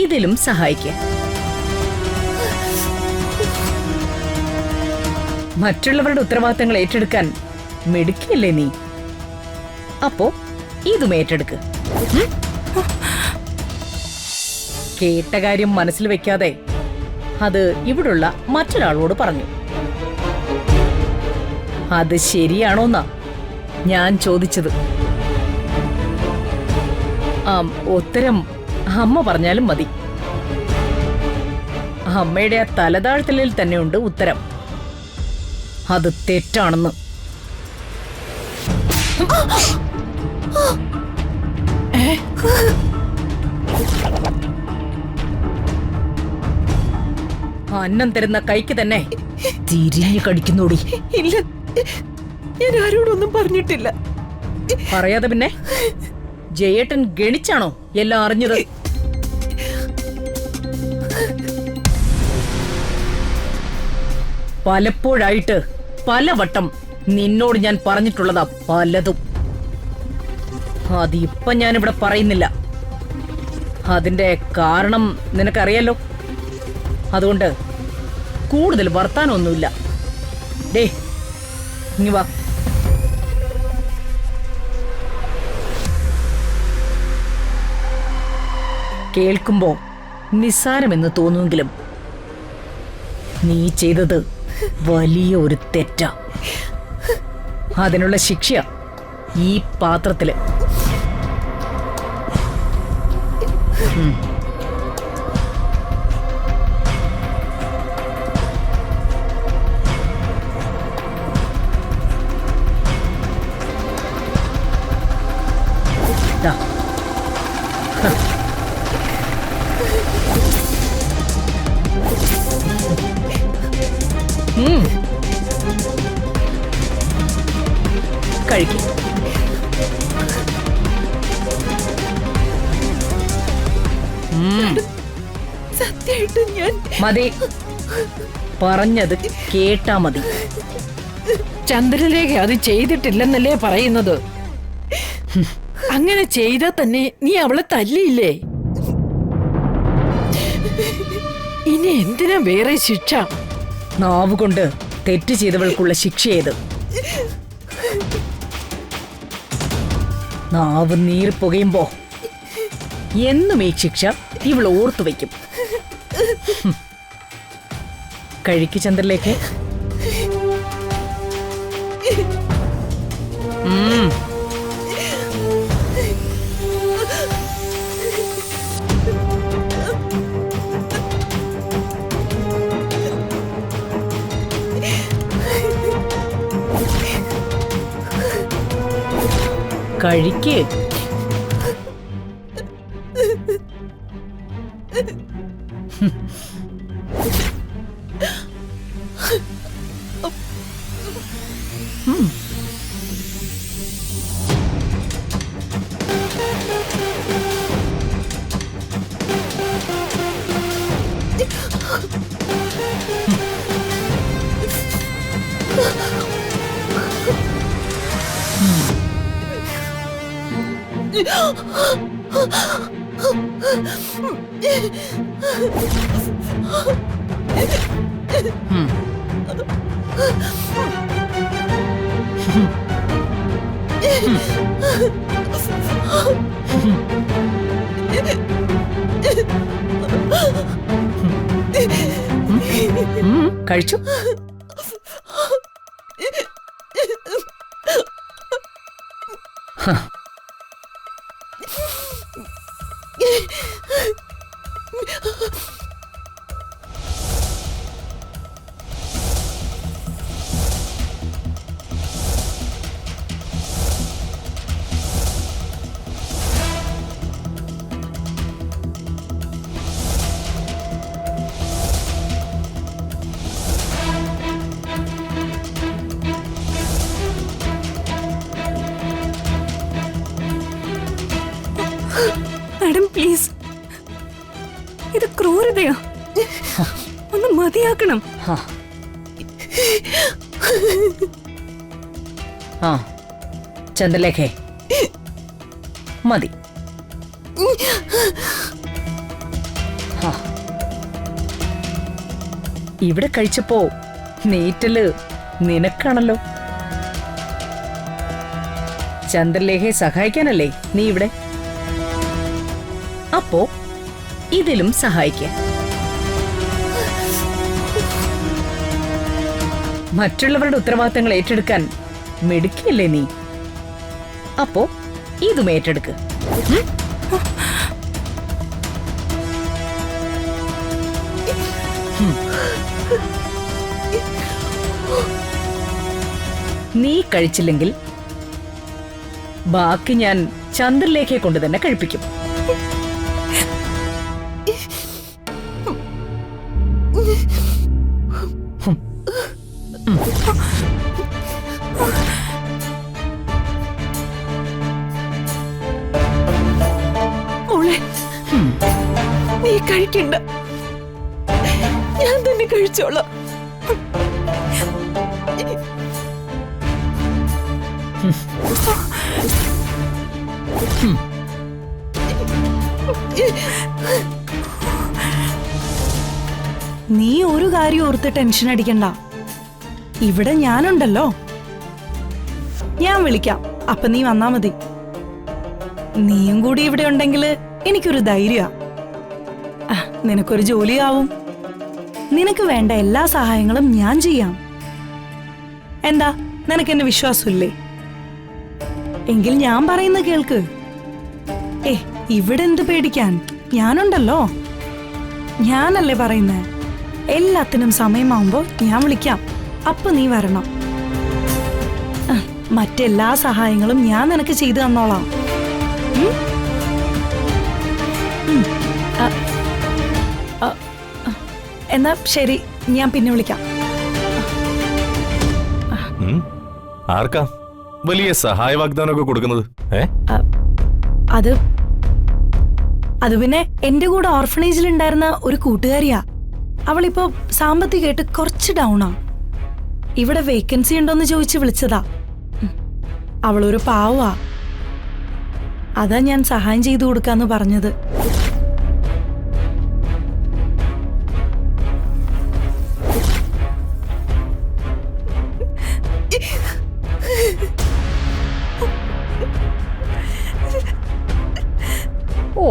ഇതിലും സഹായിക്കുക. മറ്റുള്ളവരുടെ ഉത്തരവാദിത്തങ്ങൾ ഏറ്റെടുക്കാൻ മിടുക്കിയല്ലേ നീ? അപ്പോ ഇതും ഏറ്റെടുക്ക്. കേട്ട കാര്യം മനസ്സിൽ വെക്കാതെ അത് ഇവിടുള്ള മറ്റൊരാളോട് പറഞ്ഞു. അത് ശരിയാണോന്നാ ഞാൻ ചോദിച്ചത്. ഉത്തരം അമ്മ പറഞ്ഞാലും മതി. അമ്മയുടെ ആ തലതാഴ്ത്തലിൽ തന്നെയുണ്ട് ഉത്തരം. അത് തെറ്റാണെന്ന്. അന്നം തരുന്ന കൈക്ക് തന്നെ തിരിഞ്ഞു കടിക്കുന്നോടി. ഇല്ല, ഞാൻ ആരോടൊന്നും പറഞ്ഞിട്ടില്ല. പറയാതെ പിന്നെ ജയേട്ടൻ ഗണിച്ചാണോ എല്ലാം അറിഞ്ഞത്? പലപ്പോഴായിട്ട് പലവട്ടം നിന്നോട് ഞാൻ പറഞ്ഞിട്ടുള്ളതാ പലതും. അതിപ്പം ഞാനിവിടെ പറയുന്നില്ല. അതിന്റെ കാരണം നിനക്കറിയാലോ. അതുകൊണ്ട് കൂടുതൽ വർത്താനൊന്നുമില്ല. ഡേ ഇനി വാ. കേൾക്കുമ്പോ നിസ്സാരമെന്ന് തോന്നുമെങ്കിലും നീ ചെയ്തത് വലിയ ഒരു തെറ്റാ. അതിനുള്ള ശിക്ഷ ഈ പാത്രത്തില്. കഴിക്കും. സത്യമായിട്ട് ഞാൻ മതി, പറഞ്ഞത് കേട്ടാ മതി. ചന്ദ്രലേഖ അത് ചെയ്തിട്ടില്ലെന്നല്ലേ പറയുന്നത്? അങ്ങനെ ചെയ്താൽ തന്നെ നീ അവളെ തല്ലിയില്ലേ? ഇനി എന്തിനാ വേറെ ശിക്ഷ? നാവുകൊണ്ട് തെറ്റ് ചെയ്തവൾക്കുള്ള ശിക്ഷ ഏത്? നാവ് നീർ പുകയുമ്പോ എന്നും ഈ ശിക്ഷ ഇവൾ ഓർത്തു വയ്ക്കും. കഴിക്ക് ചന്ദ്രലേക്ക്. കഴിക്ക്. കഴിച്ചു. മാഡം പ്ലീസ്, ഇത് ക്രൂരതയാ. ഒന്ന് മതിയാക്കണം. ചന്ദ്രലേഖേ ഹാ. ഇവിടെ കഴിച്ചപ്പോ നീറ്റല് നിനക്കാണല്ലോ. ചന്ദ്രലേഖയെ സഹായിക്കാനല്ലേ നീ ഇവിടെ? അപ്പോ ഇതിലും സഹായിക്ക. മറ്റുള്ളവരുടെ ഉത്തരവാദിത്തങ്ങൾ ഏറ്റെടുക്കാൻ മിടുക്കിയല്ലേ നീ? അപ്പോ ഇതും ഏറ്റെടുക്ക്. നീ കഴിച്ചില്ലെങ്കിൽ ബാക്കി ഞാൻ ചന്ദ്രലേഖയെ കൊണ്ട് തന്നെ കഴിപ്പിക്കും. നീ കഴിക്കണ്ട, ഞാൻ തന്നെ കഴിച്ചോളാം. നീ ഒരു കാര്യം ഓർത്ത് ടെൻഷൻ അടിക്കണ്ട. ഇവിടെ ഞാനുണ്ടല്ലോ. ഞാൻ വിളിക്കാം, അപ്പൊ നീ വന്നാ മതി. നീയും കൂടി ഇവിടെ ഉണ്ടെങ്കിൽ എനിക്കൊരു ധൈര്യ. നിനക്കൊരു ജോലിയാവും. നിനക്ക് വേണ്ട എല്ലാ സഹായങ്ങളും ഞാൻ ചെയ്യാം. എന്താ, നിനക്കെന്നെ വിശ്വാസമില്ലേ? എങ്കിൽ ഞാൻ പറയുന്ന കേൾക്ക്. ഇവിടെ എന്ത് പേടിക്കാൻ, ഞാനുണ്ടല്ലോ. ഞാനല്ലേ പറയുന്നേ. എല്ലാത്തിനും സമയമാവുമ്പോ ഞാൻ വിളിക്കാം, അപ്പൊ നീ വരണം. മറ്റെല്ലാ സഹായങ്ങളും ഞാൻ നിനക്ക് ചെയ്തു തന്നോളാം. എന്നാ ശരി, ഞാൻ പിന്നെ വിളിക്കാം. ആർക്കാ വലിയ സഹായ വാഗ്ദാനമൊക്കെ കൊടുക്കുന്നത്? അത് പിന്നെ എന്റെ കൂടെ ഓർഫനേജിൽ ഉണ്ടായിരുന്ന ഒരു കൂട്ടുകാരിയാ. അവളിപ്പോ സാമ്പത്തികമായിട്ട് കുറച്ച് ഡൗണാ. ഇവിടെ വേക്കൻസി ഉണ്ടോന്ന് ചോദിച്ച് വിളിച്ചതാ. അവളൊരു പാവാ. അതാ ഞാൻ സഹായം ചെയ്തു കൊടുക്കാന്ന് പറഞ്ഞത്. ഓ,